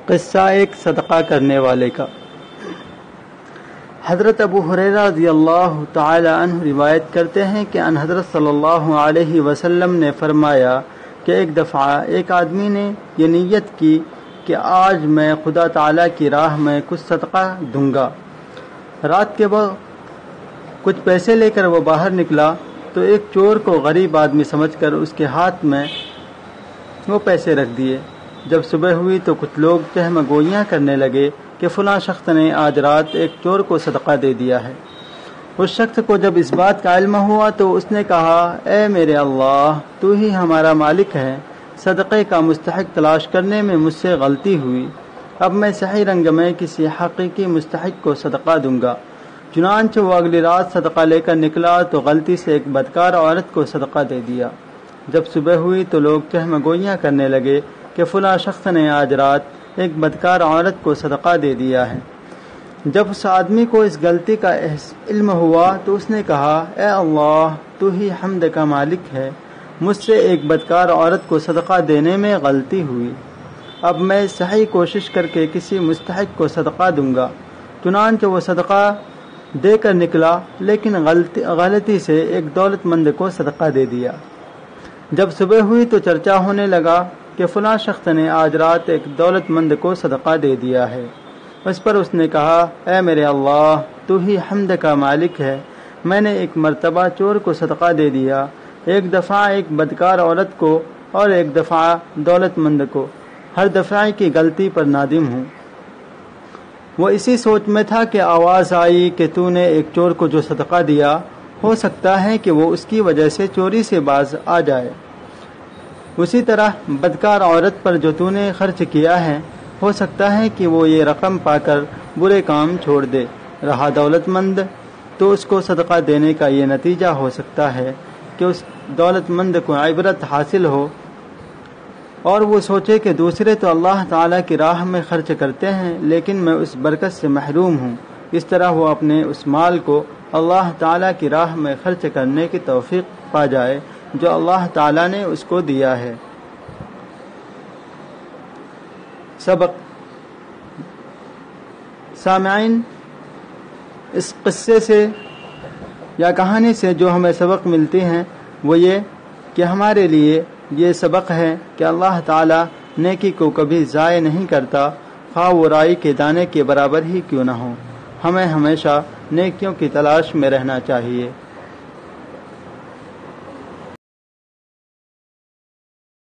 قصہ ایک صدقہ کرنے والے کا۔ حضرت ابو ہریرہ رضی اللہ تعالی عنہ روایت کرتے ہیں کہ ان حضرت صلی اللہ علیہ وسلم نے فرمایا کہ ایک دفعہ ایک آدمی نے یہ نیت کی کہ آج میں خدا تعالی کی راہ میں کچھ صدقہ دوں گا۔ رات کے وقت کچھ پیسے لے کر وہ باہر نکلا تو ایک چور کو غریب آدمی سمجھ کر اس کے ہاتھ میں وہ پیسے رکھ دیے۔ جب صبح ہوئی تو کچھ لوگ تہمگوئیاں کرنے لگے کہ فلاں شخص نے آج رات ایک چور کو صدقہ دے دیا ہے۔ اس شخص کو جب اس بات کا علم ہوا تو اس نے کہا، اے میرے اللہ، تو ہی ہمارا مالک ہے، صدقے کا مستحق تلاش کرنے میں مجھ سے غلطی ہوئی، اب میں صحیح رنگ میں کسی حقیقی مستحق کو صدقہ دوں گا۔ چنانچہ وہ اگلی رات صدقہ لے کر نکلا تو غلطی سے ایک بدکار عورت کو صدقہ دے دیا۔ جب صبح ہوئی تو لوگ تہمگوئیاں کرنے لگے کہ فلاں شخص نے آج رات ایک بدکار عورت کو صدقہ دے دیا ہے۔ جب اس آدمی کو اس غلطی کا علم ہوا تو اس نے کہا، اے اللہ، تو ہی حمد کا مالک ہے، مجھ سے ایک بدکار عورت کو صدقہ دینے میں غلطی ہوئی، اب میں صحیح کوشش کر کے کسی مستحق کو صدقہ دوں گا۔ چنانچہ وہ صدقہ دے کر نکلا لیکن غلطی سے ایک دولت مند کو صدقہ دے دیا۔ جب صبح ہوئی تو چرچا ہونے لگا کہ فلاں شخص نے آج رات ایک دولت مند کو صدقہ دے دیا ہے۔ اس پر اس نے کہا، اے میرے اللہ، تو ہی حمد کا مالک ہے، میں نے ایک مرتبہ چور کو صدقہ دے دیا، ایک دفعہ ایک بدکار عورت کو اور ایک دفعہ دولت مند کو، ہر دفعہ کی غلطی پر نادم ہوں۔ وہ اسی سوچ میں تھا کہ آواز آئی کہ تو نے ایک چور کو جو صدقہ دیا، ہو سکتا ہے کہ وہ اس کی وجہ سے چوری سے باز آ جائے، اسی طرح بدکار عورت پر جو تو نے خرچ کیا ہے، ہو سکتا ہے کہ وہ یہ رقم پا کر برے کام چھوڑ دے۔ رہا دولت مند تو اس کو صدقہ دینے کا یہ نتیجہ ہو سکتا ہے کہ اس دولت مند کو عبرت حاصل ہو اور وہ سوچے کہ دوسرے تو اللہ تعالیٰ کی راہ میں خرچ کرتے ہیں لیکن میں اس برکت سے محروم ہوں، اس طرح وہ اپنے اس مال کو اللہ تعالیٰ کی راہ میں خرچ کرنے کی توفیق پا جائے جو اللہ تعالیٰ نے اس کو دیا ہے۔ سبق۔ سامعین، اس قصے سے یا کہانی سے جو ہمیں سبق ملتی ہیں وہ یہ کہ ہمارے لیے یہ سبق ہے کہ اللہ تعالیٰ نیکی کو کبھی ضائع نہیں کرتا، خواہ وہ رائی کے دانے کے برابر ہی کیوں نہ ہو۔ ہمیں ہمیشہ نیکیوں کی تلاش میں رہنا چاہیے۔